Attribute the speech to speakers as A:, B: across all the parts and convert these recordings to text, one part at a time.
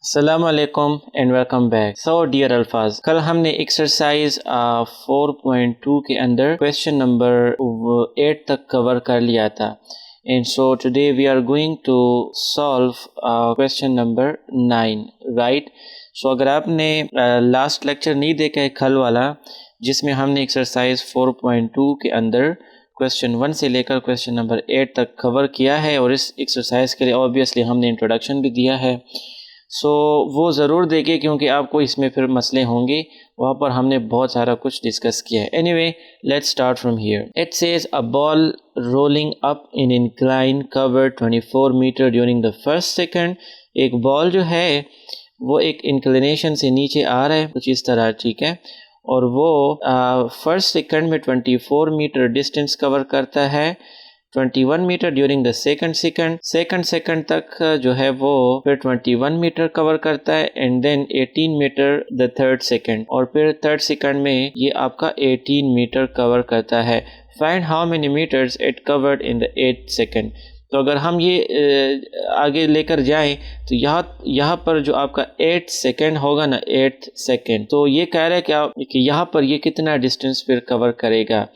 A: अस्सलाम वालेकुम and welcome back. So dear अल्फाज, कल हमने एक्सरसाइज 4.2 के अंदर क्वेश्चन नंबर 8 तक कवर कर लिया था। And so today we are going to solve question number 9, right. सो अगर आपने लास्ट लेक्चर नहीं देखा है कल वाला, जिसमें हमने एक्सरसाइज 4.2 के अंदर क्वेश्चन 1 से लेकर क्वेश्चन नंबर 8 तक कवर किया है, और इस एक्सरसाइज के लिए ऑब्वियसली हमने इंट्रोडक्शन भी दिया है। सो वो ज़रूर देखिए, क्योंकि आपको इसमें फिर मसले होंगे। वहाँ पर हमने बहुत सारा कुछ डिस्कस किया है। Anyway, let's start from here. It says a ball rolling up in incline covered 24 metre during the first second. एक बॉल जो है वो एक इंक्लिनेशन से नीचे आ रहा है कुछ इस तरह, ठीक है, और वो फर्स्ट सेकंड में 24 मीटर डिस्टेंस कवर करता है, 21 मीटर ड्यूरिंग द सेकंड तक जो है वो फिर 21 मीटर कवर करता है, and then 18 metre the third second, और फिर थर्ड सेकंड में ये आपका 18 मीटर कवर करता है। Find how many metres it covered in the 8th second. तो अगर हम ये आगे लेकर जाएं तो यहाँ पर जो आपका 8 सेकंड होगा ना, 8th सेकंड, तो ये कह रहा है कि यहाँ पर ये कितना डिस्टेंस फिर कवर करेगा,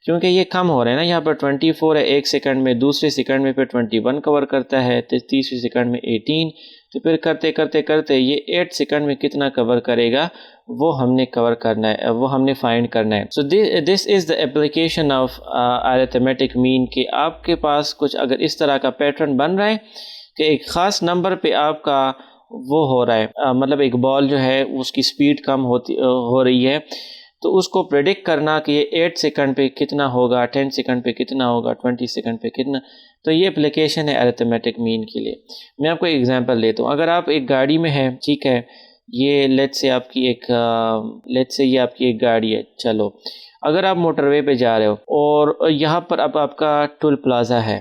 A: क्योंकि ये कम हो रहा है ना। यहाँ पर 24 है एक सेकंड में, दूसरे सेकंड में फिर 21 कवर करता है, तो तीसरे सेकंड में 18, तो फिर करते करते करते ये 8 सेकंड में कितना कवर करेगा वो हमने कवर करना है, वो हमने फाइंड करना है। So this is the application of arithmetic mean, कि आपके पास कुछ अगर इस तरह का पैटर्न बन रहा है कि एक ख़ास नंबर पे आपका वो हो रहा है, मतलब एक बॉल जो है उसकी स्पीड कम हो रही है, तो उसको प्रेडिक्ट करना कि ये 8 सेकंड पे कितना होगा, 10 सेकंड पे कितना होगा, 20 सेकंड पे कितना, तो ये एप्लीकेशन है अरिथमेटिक मीन के लिए। मैं आपको एग्जांपल देता हूँ। अगर आप एक गाड़ी में हैं, ठीक है, ये लेट्स से ये आपकी एक गाड़ी है। चलो, अगर आप मोटरवे पे जा रहे हो और यहाँ पर अब आपका टोल प्लाज़ा है,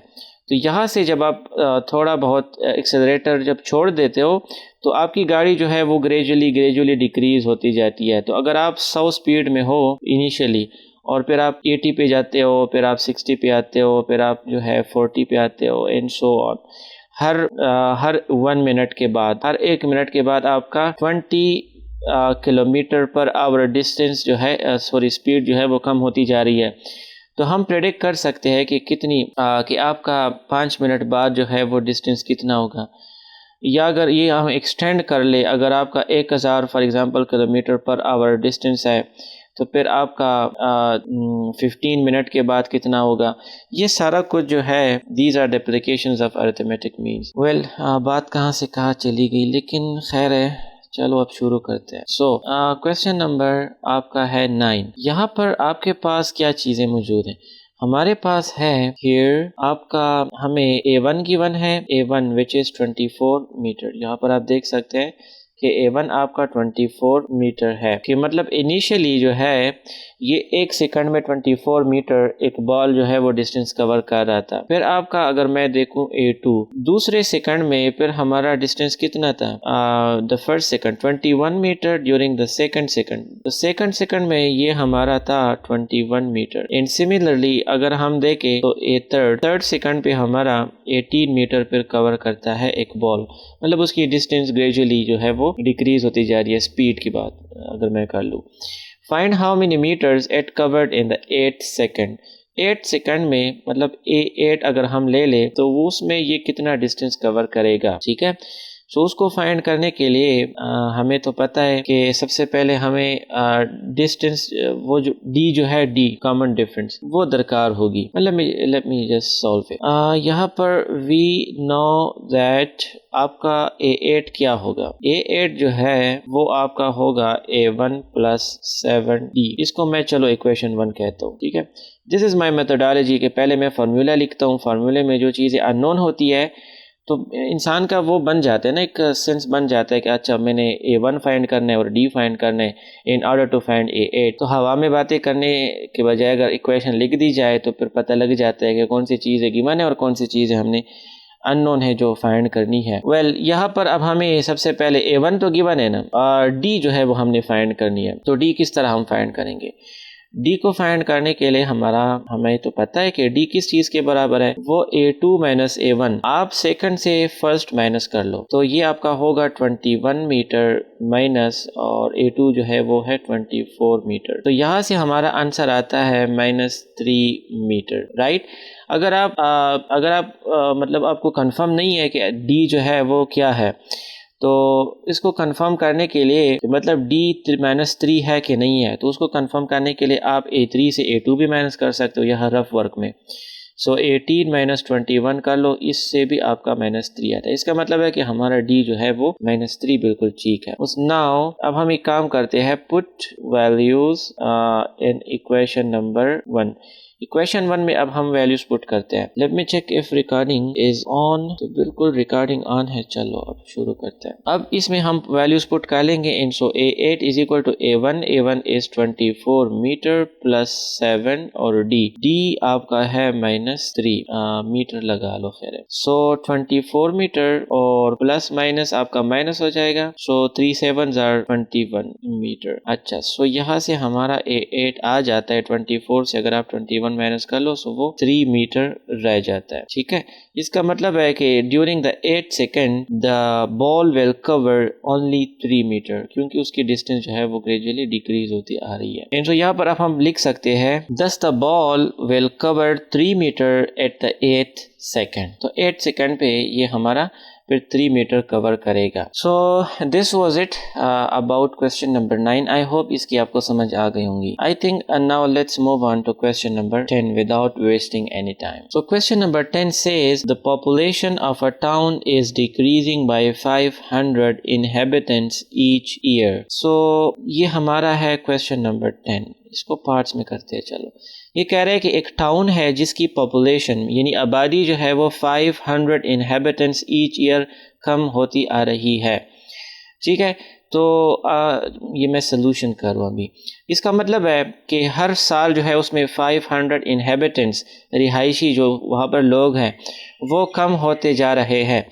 A: तो यहाँ से जब आप थोड़ा बहुत एक्सेलरेटर जब छोड़ देते हो तो आपकी गाड़ी जो है वो ग्रेजुअली डिक्रीज़ होती जाती है। तो अगर आप 100 स्पीड में हो इनिशियली, और फिर आप 80 पे जाते हो, फिर आप 60 पे आते हो, फिर आप जो है 40 पे आते हो, and so on. Her 1 minute के बाद, हर 1 मिनट के बाद आपका 20 किलोमीटर पर आवर डिस्टेंस जो है स्पीड जो है वो कम होती जा रही है। तो हम प्रेडिक्ट कर सकते हैं कि कि आपका 5 मिनट बाद जो है वो डिस्टेंस कितना होगा। या अगर ये हम एक्सटेंड कर ले, अगर आपका 1000 for example kilometre per hour distance है, तो फिर आपका 15 मिनट के बाद कितना होगा। ये सारा कुछ जो है, these are the applications of arithmetic means. Well, बात कहाँ से कहाँ चली गई, लेकिन खैर है, चलो अब शुरू करते हैं। सो क्वेश्चन नंबर आपका है 9। यहाँ पर आपके पास क्या चीज़ें मौजूद हैं। हमारे पास है हियर आपका, हमें A1 गिवन है, A1 विच इज़ 24 मीटर। यहाँ पर आप देख सकते हैं कि A1 आपका 24 मीटर है, कि मतलब इनिशियली जो है ये 1 सेकंड में 24 मीटर एक बॉल जो है वो डिस्टेंस कवर कर रहा था। फिर आपका अगर मैं देखूं A2, दूसरे सेकंड में फिर हमारा डिस्टेंस कितना था, the first second 21 metre during the second second में ये हमारा था 21 मीटर। एंड सिमिलरली अगर हम देखें तो थर्ड सेकंड पे हमारा 18 मीटर पर कवर करता है एक बॉल, मतलब उसकी डिस्टेंस ग्रेजुअली जो है वो डिक्रीज होती जा रही है। स्पीड की बात अगर मैं कर लूँ, find how many metres it covered in the 8th second. 8 second में मतलब A8 अगर हम ले ले तो उसमें ये कितना डिस्टेंस कवर करेगा, ठीक है। सो उसको फाइंड करने के लिए हमें तो पता है कि सबसे पहले हमें डिस्टेंस, वो जो D जो है, D कॉमन डिफरेंस, वो दरकार होगी। Let me just solve it. यहाँ पर वी नो दैट आपका A8 क्या होगा। A8 जो है वो आपका होगा A1 प्लस 7D। इसको मैं चलो इक्वेशन 1 कहता हूँ, ठीक है। दिस इज़ माई मेथोडोलॉजी के पहले मैं फार्मूला लिखता हूँ। फार्मूले में जो चीज़ें अननोन होती है तो इंसान का वो बन जाता है ना, एक सेंस बन जाता है कि अच्छा मैंने A1 फाइंड करना है और D फाइंड करना है in order to find A8। तो हवा में बातें करने के बजाय अगर इक्वेशन लिख दी जाए तो फिर पता लग जाता है कि कौन सी चीज़ है गिवन है और कौन सी चीज़ हमने अननोन है जो फाइंड करनी है। वेल, यहाँ पर अब हमें सबसे पहले A1 तो गिवन है ना, और D जो है वो हमने फाइंड करनी है। तो D किस तरह हम फाइंड करेंगे। डी को फाइंड करने के लिए हमें तो पता है कि डी किस चीज़ के बराबर है, वो A2 माइनस A1। आप सेकंड से फर्स्ट माइनस कर लो तो ये आपका होगा 21 मीटर माइनस और A2 जो है वो है 24 मीटर। तो यहाँ से हमारा आंसर आता है -3 मीटर, राइट। अगर आप मतलब आपको कंफर्म नहीं है कि डी जो है वो क्या है, तो इसको कंफर्म करने के लिए मतलब डी -3 है कि नहीं है, तो उसको कंफर्म करने के लिए आप A3 से A2 भी माइनस कर सकते हो यह रफ वर्क में। सो 18 माइनस 21 कर लो, इससे भी आपका -3 आता है। इसका मतलब है कि हमारा डी जो है वो -3 बिल्कुल ठीक है। उस नाउ अब हम एक काम करते हैं, put values in equation number 1। Equation 1 में अब हम वैल्यूज पुट करते हैं। Let me check if recording is on. तो बिल्कुल रिकॉर्डिंग ऑन है। चलो अब शुरू करते हैं। अब इसमें हम वैल्यूज पुट कर लेंगे in. So A8 is equal to A1। A1 is 24 metre plus 7 और D आपका है -3 मीटर लगा लो, खैर। सो 24 मीटर और प्लस माइनस आपका माइनस हो जाएगा। सो 3 7s are 21 मीटर। अच्छा, सो यहाँ से हमारा A8 आ जाता है 24 से अगर आप 21 माइनस कर लो सो वो 3 मीटर रह जाता है, ठीक है। इसका मतलब है कि during the 8 second the ball will cover only 3 metre, क्योंकि उसकी डिस्टेंस जो है वो ग्रेजुअली डिक्रीज होती आ रही है। तो यहाँ पर अब हम लिख सकते हैं thus the ball will cover 3 metre at the 8th second. तो 8 सेकेंड पे ये हमारा फिर 3 मीटर कवर करेगा। So this was it about question number 9। I hope इसकी आपको समझ आ गई होंगी। I think now let's move on to question number 10 without wasting any time. So question number 10 says the population of a town is decreasing by 500 inhabitants each year. So ये हमारा है question number 10। इसको parts में करते हैं। चलो, ये कह रहे हैं कि एक टाउन है जिसकी पॉपुलेशन यानी आबादी जो है वो 500 इनहेबिटेंट्स ईच ईयर कम होती आ रही है, ठीक है। तो ये मैं सलूशन करूँ अभी। इसका मतलब है कि हर साल जो है उसमें 500 इनहेबिटेंट्स रिहायशी जो वहाँ पर लोग हैं वो कम होते जा रहे हैं।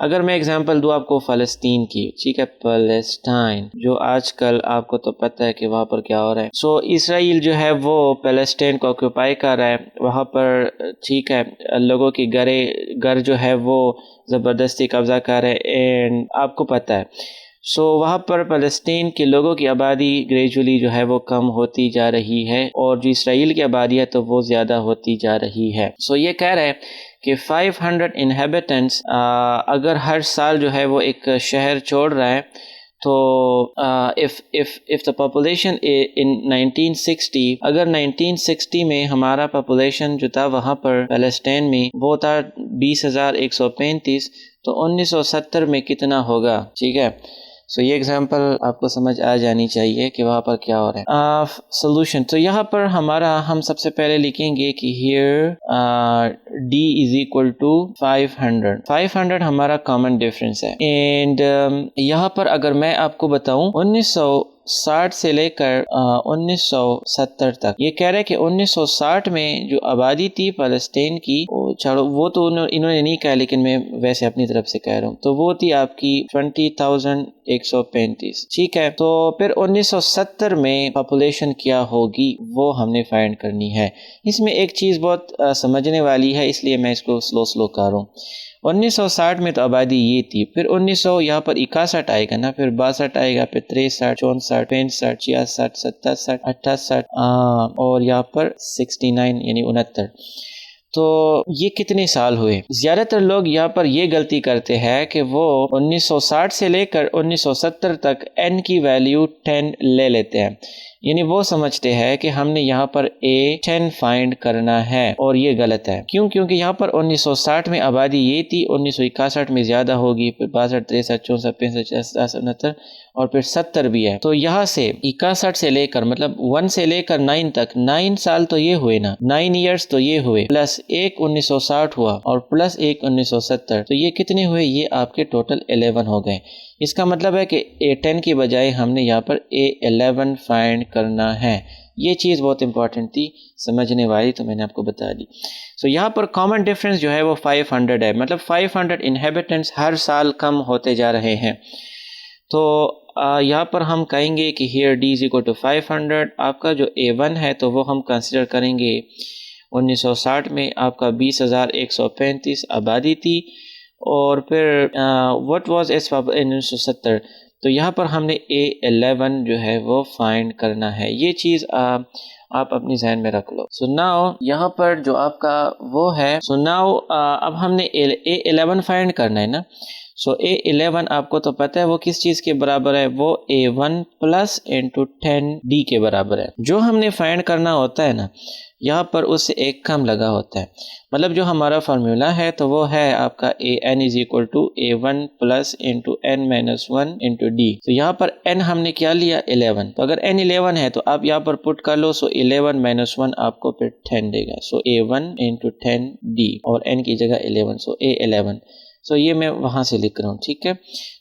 A: अगर मैं एग्जांपल दूँ आपको फ़लस्तीन की, ठीक है, पैलेस्टाइन, जो आजकल आपको तो पता है कि वहाँ पर क्या हो रहा है। सो इसराइल जो है वो पैलेस्टाइन को ऑक्यूपाई कर रहा है वहाँ पर, ठीक है। लोगों की घर जो है वो ज़बरदस्ती कब्ज़ा कर रहे हैं एंड आपको पता है। सो वहाँ पर फ़लस्तीन के लोगों की आबादी ग्रेजुअली जो है वो कम होती जा रही है और जो इसराइल की आबादी है तो वो ज़्यादा होती जा रही है। सो ये कह रहे हैं कि 500 इनहेबिटेंट्स अगर हर साल जो है वो एक शहर छोड़ रहा है तो इफ़ द पॉपुलेशन इन 1960, अगर 1960 में हमारा पॉपुलेशन जो था वहाँ पर पैलेस्टाइन में वो था 20,135, तो 1970 में कितना होगा, ठीक है। सो ये एग्जांपल आपको समझ आ जानी चाहिए कि वहाँ पर क्या हो रहा है। सोल्यूशन, तो यहाँ पर हम सबसे पहले लिखेंगे कि here D is equal to 500 हमारा कॉमन डिफरेंस है। एंड यहाँ पर अगर मैं आपको बताऊं 1960 से लेकर 1970 तक, ये कह रहे हैं कि 1960 में जो आबादी थी फ़लस्तीन की, वो तो इन्होंने नहीं कहा लेकिन मैं वैसे अपनी तरफ से कह रहा हूँ, तो वो थी आपकी 20,135, ठीक है। तो फिर 1970 में पॉपुलेशन क्या होगी वो हमने फाइंड करनी है। इसमें एक चीज़ बहुत समझने वाली है, इसलिए मैं इसको स्लो कर रहा हूँ। 1960 में तो आबादी ये थी, फिर 1900 यहाँ पर 61 आएगा ना, फिर 62 आएगा, फिर 63, 64, 65, 66, 67, 68 और यहाँ पर 69 यानी 69। तो ये कितने साल हुए। ज़्यादातर लोग यहाँ पर ये गलती करते हैं कि वो 1960 से लेकर 1970 तक n की वैल्यू 10 ले लेते हैं, यानी वो समझते हैं कि हमने यहाँ पर A10 फाइंड करना है, और ये गलत है। क्यों? क्योंकि यहाँ पर 1960 में आबादी ये थी, 1961 में ज़्यादा होगी, फिर 62, 63, 64, 65, 66, 69 और फिर 70 भी है। तो यहाँ से 61 से लेकर मतलब 1 से लेकर 9 तक 9 साल तो ये हुए ना, 9 ईयर्स तो ये हुए, प्लस एक 1960 हुआ और प्लस एक 1970, तो ये कितने हुए? ये आपके टोटल 11 हो गए। इसका मतलब है कि A10 की बजाय हमने यहाँ पर A11 फाइंड करना है। ये चीज़ बहुत इंपॉर्टेंट थी, समझने वाली, तो मैंने आपको बता दी। सो यहाँ पर कॉमन डिफरेंस जो है वो 500 है, मतलब 500 इनहेबिटेंट्स हर साल कम होते जा रहे हैं। तो यहाँ पर हम कहेंगे कि here d is equal to 500। आपका जो A1 है तो वो हम कंसिडर करेंगे 1960 में आपका 20,135 आबादी थी, और फिर व्हाट वाज एस 1970। तो यहाँ पर हमने A11 जो है वो फाइंड करना है। ये चीज़ आप अपनी जहन में रख लो। सो नाउ यहाँ पर जो आपका वो है, सो नाउ अब हमने A11 फाइंड करना है ना। सो A11 आपको तो पता है वो किस चीज़ के बराबर है, वो A1 प्लस इंटू 10D के बराबर है। जो हमने फाइंड करना होता है ना, यहाँ पर उससे एक कम लगा होता है। मतलब जो हमारा फार्मूला है तो वो है आपका An is equal to A1 plus into N minus 1 into D। तो यहाँ पर N हमने क्या लिया 11। तो अगर N 11 है तो आप यहाँ पर पुट कर लो। सो 11 माइनस 1 आपको फिर 10 देगा। सो A1 इंटू 10D और N की जगह 11। सो A11। सो ये मैं वहाँ से लिख रहा हूँ, ठीक है।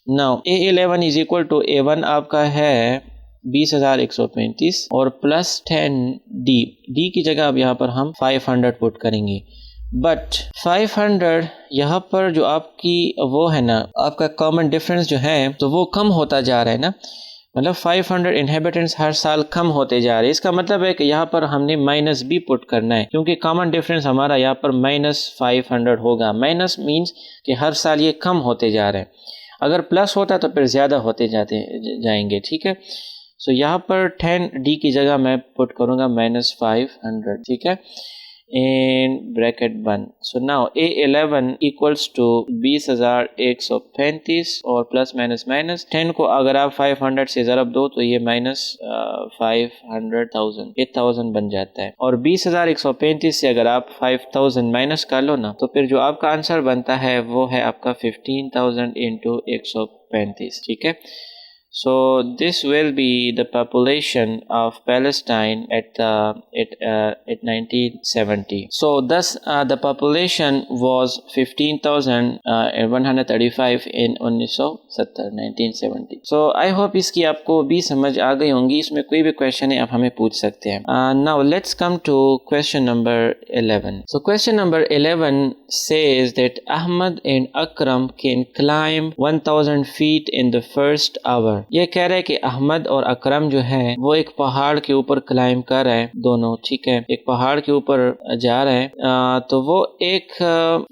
A: Now A11 is equal to A1 आपका है 20,135 और प्लस 10D की जगह अब यहाँ पर हम 500 पुट करेंगे। बट 500 यहाँ पर जो आपकी वो है ना, आपका कॉमन डिफरेंस जो है तो वो कम होता जा रहा है ना। मतलब 500 इनहेबिटेंट्स हर साल कम होते जा रहे हैं। इसका मतलब है कि यहाँ पर हमने माइनस भी पुट करना है, क्योंकि कॉमन डिफरेंस हमारा यहाँ पर -500 होगा। माइनस मीन्स कि हर साल ये कम होते जा रहे हैं। अगर प्लस होता तो फिर ज़्यादा होते जाएंगे, ठीक है। सो यहाँ पर 10D की जगह मैं पुट करूँगा -500, ठीक है, इन ब्रैकेट बंद। So now A11 equals to 20,135 और प्लस माइनस माइनस 10 को अगर आप 500 से ज़रब दो तो ये -500,000 8,000 बन जाता है। और 20,135 से अगर आप 5,000 माइनस कर लो ना, तो फिर जो आपका आंसर बनता है वो है आपका 15,000 इंटू 135, ठीक है। So this will be the population of Palestine at 1970. So thus the population was 15,135 in 1970. So I hope इसकी आपको भी समझ आ गई होंगी। इसमें कोई भी क्वेश्चन है आप हमें पूछ सकते हैं। Now let's come to question number 11. So question number 11 says that Ahmad and Akram can climb 1,000 feet in the first hour. ये कह रहा है कि अहमद और अकरम जो है वो एक पहाड़ के ऊपर क्लाइम कर रहे हैं दोनों, ठीक है, एक पहाड़ के ऊपर जा रहे हैं। तो वो एक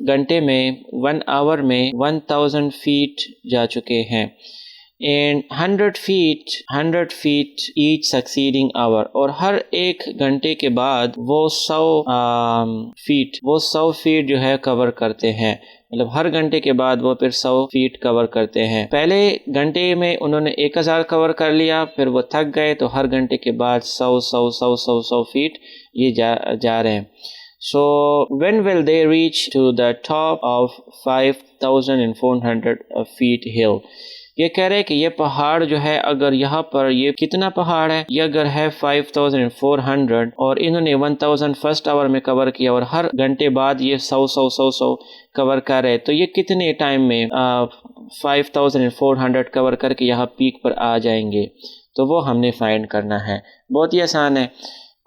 A: घंटे में 1 आवर में 1,000 फीट जा चुके हैं। And 100 feet each succeeding hour, और हर एक घंटे के बाद वो 100 फीट जो है कवर करते हैं। मतलब हर घंटे के बाद वो फिर 100 फीट कवर करते हैं। पहले घंटे में उन्होंने 1000 कवर कर लिया, फिर वो थक गए तो हर घंटे के बाद 100 फीट ये जा रहे हैं। So when will they reach to the top of 5,400 feet hill? ये कह रहे हैं कि ये पहाड़ जो है, अगर यहाँ पर ये कितना पहाड़ है, ये अगर है 5,400 और इन्होंने 1,000 फर्स्ट आवर में कवर किया और हर घंटे बाद ये 100 कवर कर रहे, तो ये कितने टाइम में 5,400 कवर करके यहाँ पीक पर आ जाएंगे। तो वो हमने फाइंड करना है। बहुत ही आसान है।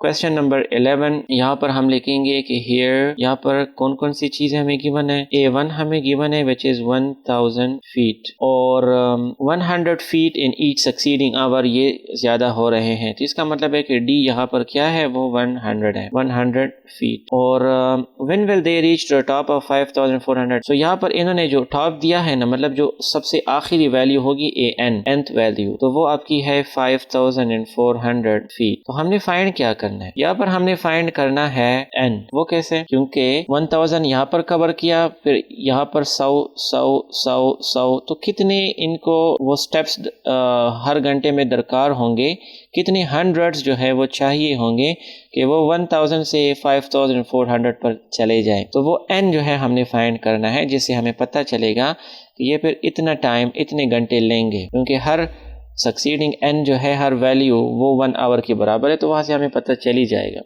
A: क्वेश्चन नंबर 11 यहाँ पर हम लिखेंगे कि हियर यहाँ पर कौन कौन सी चीज़ें हमें गिवन है। A1 हमें गिवन है विच इज़ 1,000 फीट, और 100 feet in each succeeding hour ये ज़्यादा हो रहे हैं। तो इसका मतलब है कि D यहाँ पर क्या है, वो 100 है, 100 फीट। और when will they reach the top of 5,400। सो यहाँ पर इन्होंने जो टॉप दिया है ना, मतलब जो सबसे आखिरी वैल्यू होगी nth वैल्यू, तो वो आपकी है 5,400 फीट। तो हमने फाइंड क्या करना है, यहाँ पर हमने फाइंड करना है n। वो कैसे, क्योंकि 1000 यहाँ पर कवर किया, फिर यहाँ पर 100 तो कितने इनको वो स्टेप्स हर घंटे में दरकार होंगे, कितने हंड्रेड्स जो है वो चाहिए होंगे कि वो 1000 से 5,400 पर चले जाएं। तो वो n जो है हमने फाइंड करना है, जिससे हमें पता चलेगा कि ये फिर इतना टाइम इतने घंटे लेंगे, क्योंकि हर सक्सीडिंग n जो है हर वैल्यू वो 1 आवर के बराबर है। तो वहाँ से हमें पता चल ही जाएगा।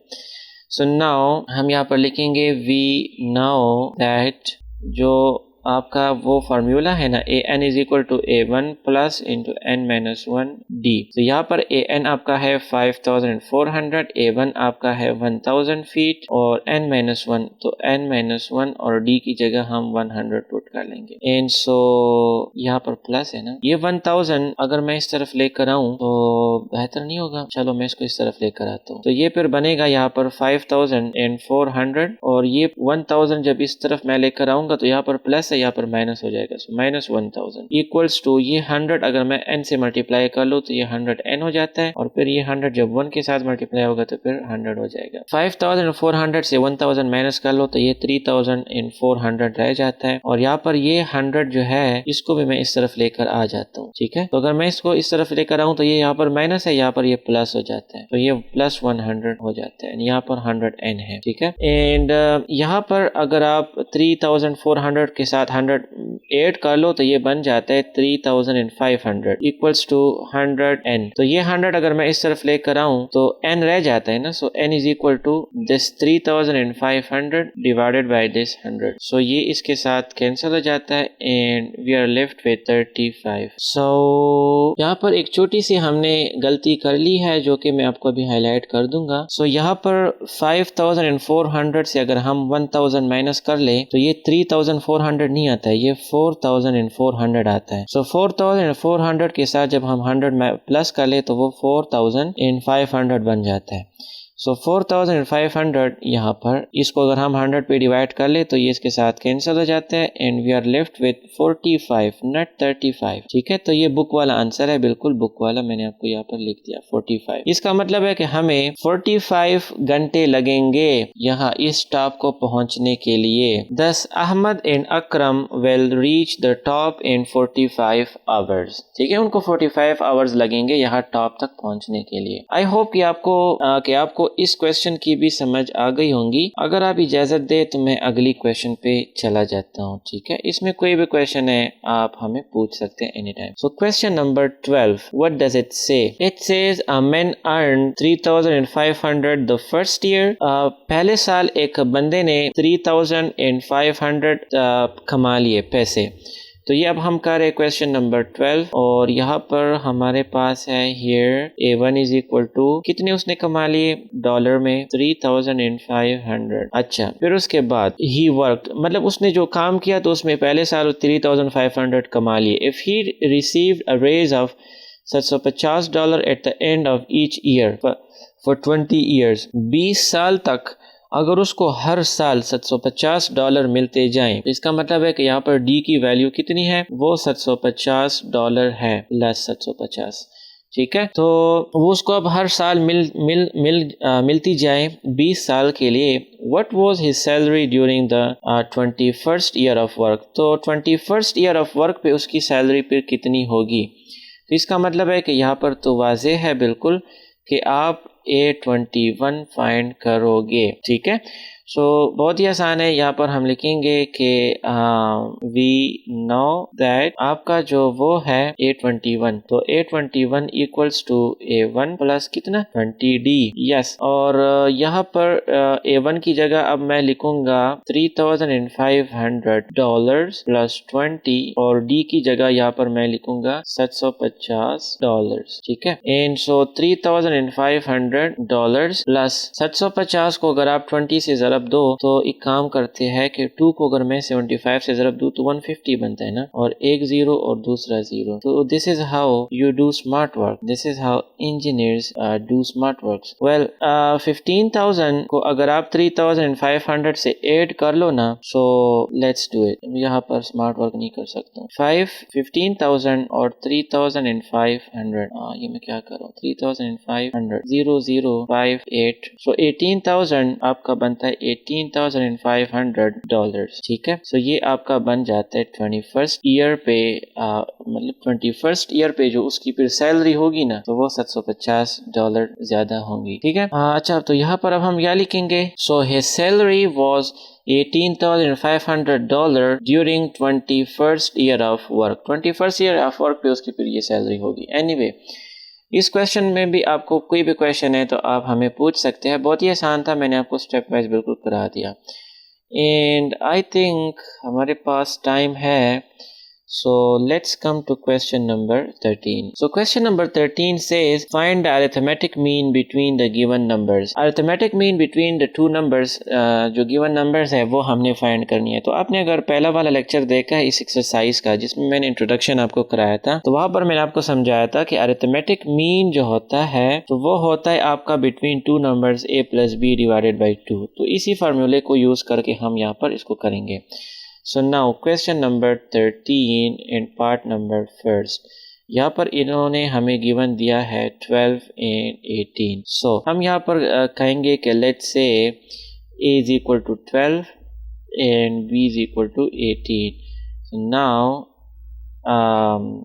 A: सो नाउ हम यहाँ पर लिखेंगे वी नाउ दैट जो आपका वो फार्मूला है ना, A N is equal to A one plus into N minus one D. तो यहाँ पर ए एन आपका है 5400, ए वन आपका है 1000 फीट और एन माइनस वन, तो एन माइनस वन और डी की जगह हम 100 पुट कर लेंगे। एंड सो यहाँ पर प्लस है ना, ये 1000 अगर मैं इस तरफ लेकर आऊं तो बेहतर नहीं होगा? चलो मैं इसको इस तरफ लेकर आता हूँ। तो ये फिर बनेगा यहाँ पर 5400 और ये 1000 जब इस तरफ मैं लेकर आऊंगा तो यहाँ पर प्लस है, यहाँ पर माइनस हो जाएगा। सो माइनस 1000 इक्वल्स टू ये 100 अगर मैं n से मल्टीप्लाई कर लूँ तो ये 100 n हो जाता है और फिर ये 100 जब 1 के साथ मल्टीप्लाई होगा तो फिर 100 हो जाएगा। 5400 से 1000 माइनस कर लो तो ये 3400 रह जाता है और यहाँ पर ये 100 जो है इसको भी मैं इस तरफ लेकर आ जाता हूँ। ठीक है, तो अगर मैं इसको इस तरफ लेकर आऊँ तो ये यहाँ पर माइनस है, यहाँ पर ये प्लस हो जाता है, तो ये प्लस 100 हो जाता है, यहाँ पर 100 n है। ठीक है, एंड यहाँ पर अगर आप 3400 के साथ 100 ऐड कर लो तो ये बन जाता है 3500 इक्वल्स टू 100 n। तो ये 100 अगर मैं इस तरफ लेकर आऊं तो n रह जाता है ना, so n is equal to this 3500 divided by this 100। So ये इसके साथ कैंसिल हो जाता है and we are left with 35। So यहाँ पर एक छोटी सी हमने गलती कर ली है जो कि मैं आपको अभी हाईलाइट कर दूंगा। सो यहाँ पर 5400 से अगर हम 1000 माइनस कर ले तो ये 3400 नहीं आता है, ये 4400 आता है। सो 4400 के साथ जब हम 100 प्लस कर ले तो वो 4500 बन जाता है। सो 4500 यहाँ पर इसको अगर हम 100 पे डिवाइड कर ले तो ये इसके साथ कैंसिल हो जाता है and we are left with 45 not 35। ठीक है, तो ये बुक वाला आंसर है, बिल्कुल बुक वाला, मैंने आपको यहाँ पर लिख दिया 45। इसका मतलब है कि हमें 45 घंटे लगेंगे यहाँ इस टॉप को पहुंचने के लिए। Thus Ahmed and Akram will reach the top in 45 hours. ठीक है, उनको 45 आवर्स लगेंगे यहाँ टॉप तक पहुंचने के लिए। आई होप कि आपको इस क्वेश्चन की भी समझ आ गई होंगी। अगर आप इजाजत दे तो मैं अगली क्वेश्चन पे चला जाता हूँ। ठीक है, इसमें कोई भी क्वेश्चन है आप हमें पूछ सकते हैं any time. So question number 12, what does it say? It says a man earn 3500 the first year. पहले साल एक बंदे ने 3500 कमा लिए पैसे। तो ये अब हम कर रहे हैं क्वेश्चन नंबर 12 और यहाँ पर हमारे पास है here A1 is equal to कितने उसने कमा लिए डॉलर में 3500। अच्छा, फिर उसके बाद ही वर्क मतलब उसने जो काम किया तो उसमें पहले साल 3500 कमा लिए। If he received a raise of $750 at the end of each year for 20 years, 20 साल तक अगर उसको हर साल $750 मिलते जाएं तो इसका मतलब है कि यहाँ पर डी की वैल्यू कितनी है, वो $750 है प्लस 750। ठीक है, तो वो उसको अब हर साल मिलती जाए 20 साल के लिए। What was his salary during the 21st year of work? तो 21st ईयर ऑफ वर्क पे उसकी सैलरी फिर कितनी होगी? तो इसका मतलब है कि यहाँ पर तो वाज़ेह है बिल्कुल कि आप A21 फाइंड करोगे। ठीक है, सो बहुत ही आसान है। यहाँ पर हम लिखेंगे कि वी नो दैट आपका जो वो है A21, तो A21 equals to A1 plus कितना 20D। यस, और यहाँ पर A1 की जगह अब मैं लिखूंगा $3500 प्लस 20 और D की जगह यहाँ पर मैं लिखूंगा $750। ठीक है, एंड सो $3500 प्लस 750 को अगर आप 20 से ज़रब दो तो एक काम करते हैं कि 2 को अगर मैं 75 से ज़रब दूं तो 150 बनता है ना, और एक जीरो और दूसरा जीरो। तो this is how you do smart work, this is how engineers do smart work. Well 15,000 को अगर आप 3,500 से ऐड कर लो ना, सो लेट्स डू इट। यहाँ पर स्मार्ट वर्क नहीं कर सकता हूँ। 15,000 और 3,500, ये मैं क्या कर रहा हूँ, 3,500 0058, सो 18,000 आपका बनता है $18,500। ठीक है, सो ये आपका बन जाता है 21st ईयर पे, मतलब 21st ईयर पे जो उसकी फिर सैलरी होगी ना तो वो $750 ज्यादा होंगी। ठीक है, अच्छा, तो यहाँ पर अब हम क्या लिखेंगे? So his salary was $18,500 during 21st year of work. 21st year of work पे उसकी फिर ये सैलरी होगी। एनीवे, इस क्वेश्चन में भी आपको कोई भी क्वेश्चन है तो आप हमें पूछ सकते हैं। बहुत ही आसान था, मैंने आपको स्टेप वाइज बिल्कुल करा दिया। एंड आई थिंक हमारे पास टाइम है. So let's come to question number 13. So question number 13 says find the arithmetic mean between the given numbers. Arithmetic mean between the two numbers जो given numbers है वो हमने find करनी है. तो आपने अगर पहला वाला लेक्चर देखा है इस एक्सरसाइज का जिसमें मैंने इंट्रोडक्शन आपको कराया था तो वहां पर मैंने आपको समझाया था कि arithmetic mean जो होता है तो वो होता है आपका between two numbers a plus b divided by 2. तो इसी फार्मूले को यूज करके हम यहाँ पर इसको करेंगे. So now question number 13 in part number first. यहाँ पर इन्होंने हमें गिवन दिया है 12 and 18. So हम यहाँ पर कहेंगे कि let's say a is equal to 12 and b is equal to 18. So now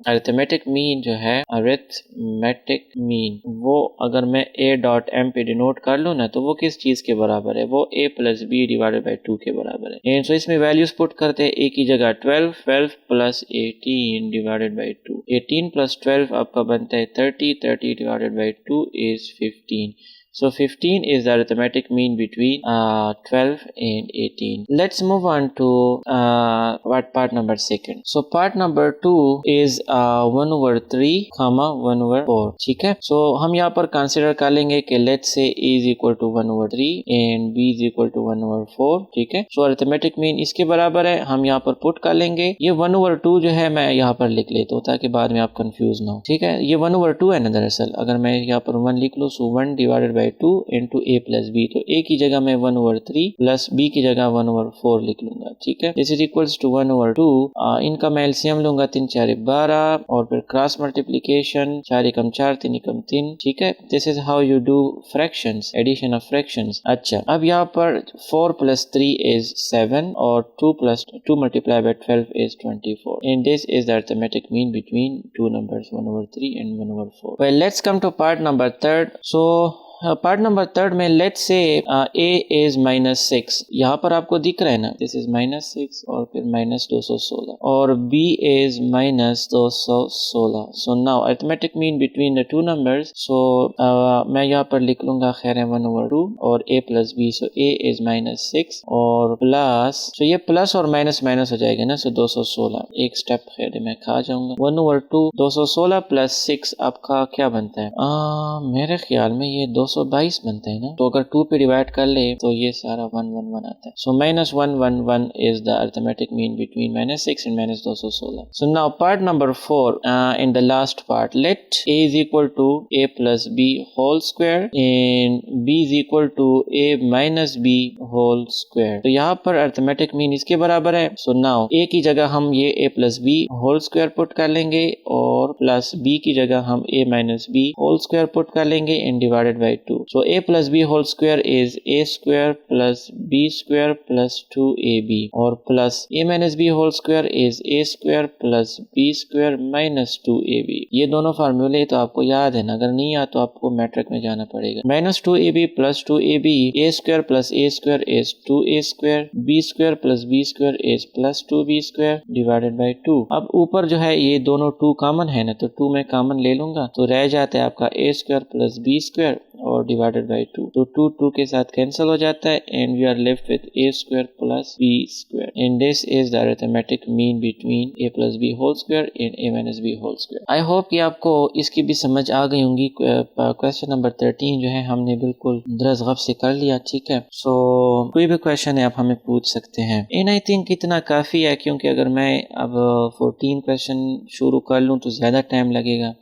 A: arithmetic mean जो है अरिथमेटिक मीन वो अगर मैं a डॉट m पे डिनोट कर लूँ ना तो वो किस चीज़ के बराबर है, वो a plus B divided by 2 के बराबर है. एंड सो इसमें वैल्यूज पुट करते हैं. a की जगह 12 प्लस 18 डिवाइडेड बाई 2. 18 प्लस 12 आपका बनता है 30 divided by 2 is 15. So 15 is the arithmetic mean between 12 and 18. Let's move on to part number 2. So part number 2 is 1 over 3, 1 over 4. ठीक है. So हम यहाँ पर consider कर लेंगे कि let's say a is equal to 1 over 3 and b is equal to 1 over 4. ठीक है. So arithmetic mean इसके बराबर है. हम यहाँ पर put कर लेंगे. ये 1 over 2 जो है मैं यहाँ पर लिख लेता हूँ ताकि बाद में आप confuse ना हो. ठीक है. ये 1 over 2 है ना दरअसल. अगर मैं यहाँ पर 1 लिख लूँ so 1 divided by 2 into a plus b. तो a की जगह मैं 1 over 3 प्लस b की जगह 1 over 4 लिख लूंगा. ठीक है. This is equals to 1 over 2. इनका मैं एलसीएम लूंगा 3 4 12 और फिर क्रॉस मल्टीप्लिकेशन 4 एकम 4 3 एकम 3. ठीक है. This is how you do fractions, addition of fractions. अच्छा अब यहाँ पर 4 plus 3 is 7 और 2 plus 2 multiplied by 12 is 24. And this is the arithmetic mean between two numbers 1 over 3 and 1 over 4. Well, let's come to part number 3. So part number 3 में let's say a is -6. यहाँ पर आपको दिख रहा है ना, this is -6 और फिर -216 और b इज -216. So now arithmetic mean between the two numbers. सो मैं यहाँ पर लिख लूंगा खैर है 1 over 2 और a plus b. So a is -6 और प्लस, सो ये प्लस और माइनस माइनस हो जाएगा ना. सो 216 एक स्टेप खैर मैं खा जाऊंगा. 1 over 2 216 प्लस 6 आपका क्या बनता है? मेरे ख्याल में ये 222 बनता है ना. तो अगर 2 पे डिवाइड कर ले तो ये सारा 1 1 1 आता है. So -1 is the arithmetic mean between -6 and -216. So now part number 4 in the last part. Let a is equal to a plus b whole square and b is equal to a minus b whole square. तो यहाँ पर arithmetic mean इसके बराबर है. So now a की जगह हम ये a plus b whole square put कर लेंगे और प्लस b की जगह हम a minus b whole square put कर लेंगे and divided by 2. So a plus b whole square is a square plus b square plus 2ab और plus a minus b whole square is a square plus b square minus 2ab. ये दोनों फार्मूले तो आपको याद है ना, अगर नहीं याद तो आपको मैट्रिक में जाना पड़ेगा. -2ab plus 2ab, a square plus a square is 2a square, b square plus b square is plus 2b square divided by 2. अब ऊपर जो है ये दोनों 2 कॉमन है ना, तो 2 मैं कॉमन ले लूंगा तो रह जाता है आपका a square plus b square और डिवाइडेड बाई 2. तो 2 के साथ कैंसिल हो जाता है and we are left with a square plus b square. And this is the arithmetic mean between a plus b whole square and a minus b whole square. I hope कि आपको इसकी भी समझ आ गई होंगी. क्वेश्चन नंबर 13 जो है हमने बिल्कुल दरस गब से कर लिया. ठीक है. सो कोई भी क्वेश्चन है आप हमें पूछ सकते हैं. एंड आई थिंक इतना काफ़ी है क्योंकि अगर मैं अब 14 क्वेश्चन शुरू कर लूँ तो ज़्यादा टाइम लगेगा.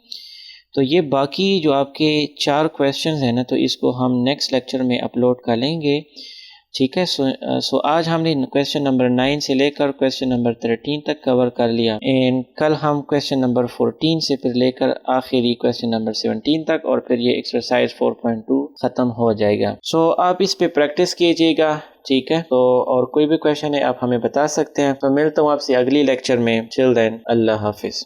A: तो ये बाकी जो आपके 4 क्वेश्चंस हैं ना तो इसको हम नेक्स्ट लेक्चर में अपलोड कर लेंगे. ठीक है. सो आज हमने क्वेश्चन नंबर 9 से लेकर क्वेश्चन नंबर 13 तक कवर कर लिया एंड कल हम क्वेश्चन नंबर 14 से फिर लेकर आखिरी क्वेश्चन नंबर 17 तक और फिर ये एक्सरसाइज 4.2 ख़त्म हो जाएगा. सो आप इस पे प्रैक्टिस कीजिएगा. ठीक है. तो और कोई भी क्वेश्चन है आप हमें बता सकते हैं. तो मिलता हूँ आपसे अगली लेक्चर में. टिल देन अल्लाह हाफिज़.